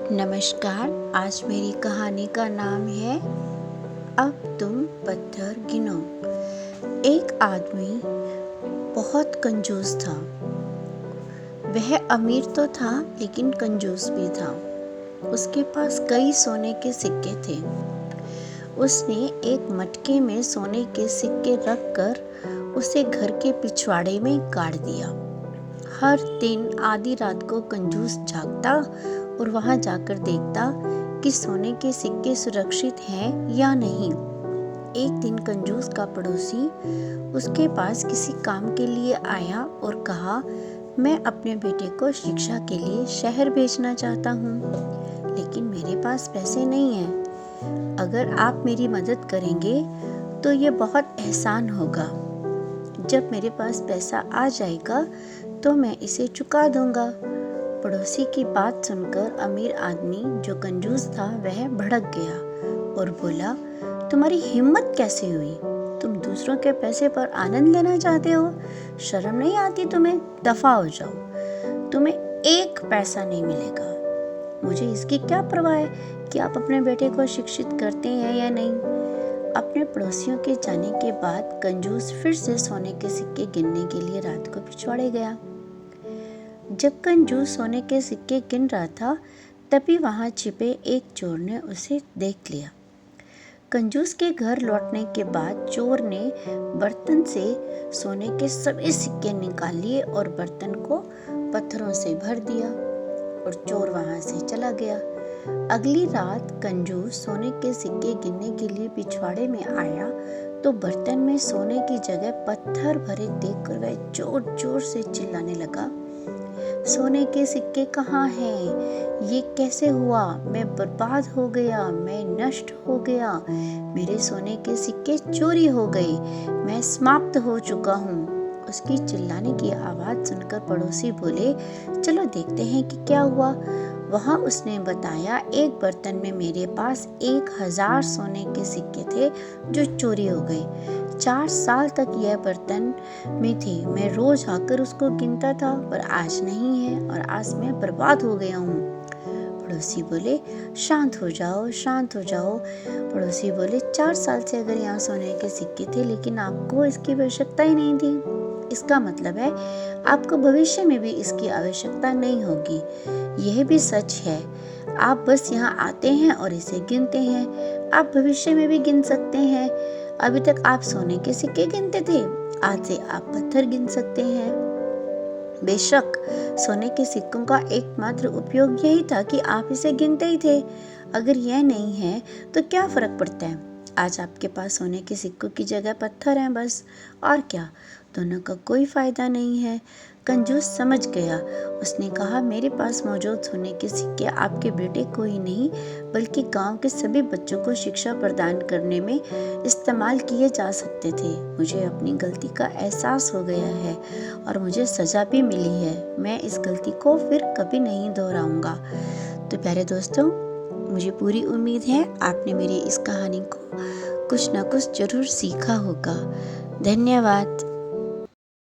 नमस्कार। आज मेरी कहानी का नाम है अब तुम पत्थर गिनो। एक आदमी बहुत कंजूस था। वह अमीर तो था लेकिन कंजूस भी था। उसके पास कई सोने के सिक्के थे। उसने एक मटके में सोने के सिक्के रखकर उसे घर के पिछवाड़े में गाड़ दिया। हर दिन आधी रात को कंजूस जागता और वहां जाकर देखता कि सोने के सिक्के सुरक्षित हैं या नहीं। एक दिन कंजूस का पड़ोसी उसके पास किसी काम के लिए आया और कहा, मैं अपने बेटे को शिक्षा के लिए शहर भेजना चाहता हूँ, लेकिन मेरे पास पैसे नहीं हैं। अगर आप मेरी मदद करेंगे तो ये बहुत एहसान होगा। जब मेरे पास पैसा आ जाएगा तो मैं इसे चुका दूंगा। पड़ोसी की बात सुनकर अमीर आदमी जो कंजूस था वह भड़क गया और बोला, तुम्हारी हिम्मत कैसे हुई? तुम दूसरों के पैसे पर आनंद लेना चाहते हो? शर्म नहीं आती तुम्हें? दफा हो जाओ, तुम्हें एक पैसा नहीं मिलेगा। मुझे इसकी क्या परवाह है कि आप अपने बेटे को शिक्षित करते हैं या नहीं। अपने पड़ोसियों के जाने के बाद कंजूस फिर से सोने के सिक्के गिनने के लिए रात को पिछवाड़े गया। जब कंजूस सोने के सिक्के गिन रहा था तभी वहां छिपे एक चोर ने उसे देख लिया। कंजूस के घर लौटने के बाद चोर ने बर्तन से सोने के सभी सिक्के निकाल लिए और बर्तन को पत्थरों से भर दिया और चोर वहां से चला गया। अगली रात कंजूस सोने के सिक्के गिनने के लिए पिछवाड़े में आया तो बर्तन में सोने की जगह पत्थर भरे देखकर वह जोर जोर से चिल्लाने लगा, सोने के सिक्के कहाँ हैं? ये कैसे हुआ? मैं बर्बाद हो गया, मैं नष्ट हो गया, मेरे सोने के सिक्के चोरी हो गए, मैं समाप्त हो चुका हूँ। उसकी चिल्लाने की आवाज सुनकर पड़ोसी बोले, चलो देखते हैं कि क्या हुआ। वहां उसने बताया, एक बर्तन में मेरे पास 1000 सोने के सिक्के थे जो चोरी हो गए। 4 साल तक यह बर्तन में थे। मैं रोज आकर उसको गिनता था, पर आज नहीं है और आज मैं बर्बाद हो गया हूँ। पड़ोसी बोले, शांत हो जाओ, शांत हो जाओ। पड़ोसी बोले, 4 साल से अगर यहाँ सोने के सिक्के थे लेकिन आपको इसकी आवश्यकता ही नहीं थी, इसका मतलब है आपको भविष्य में भी इसकी आवश्यकता नहीं होगी। यह भी सच है, आप बस यहाँ आते हैं और इसे गिनते हैं। आप भविष्य में भी गिन सकते हैं। अभी तक आप सोने के सिक्के गिनते थे, आज से आप पत्थर गिन सकते हैं। बेशक सोने के सिक्कों का एकमात्र उपयोग यही था कि आप इसे गिनते ही थे। अगर यह नहीं है तो क्या फर्क पड़ता है? आज आपके पास सोने के सिक्कों की जगह पत्थर हैं बस, और क्या। दोनों का कोई फायदा नहीं है। कंजूस समझ गया। उसने कहा, मेरे पास मौजूद सोने के सिक्के आपके बेटे को ही नहीं बल्कि गांव के सभी बच्चों को शिक्षा प्रदान करने में इस्तेमाल किए जा सकते थे। मुझे अपनी गलती का एहसास हो गया है और मुझे सजा भी मिली है। मैं इस गलती को फिर कभी नहीं दोहराऊंगा। तो प्यारे दोस्तों, मुझे पूरी उम्मीद है आपने मेरी इस कहानी को कुछ ना कुछ जरूर सीखा होगा। धन्यवाद।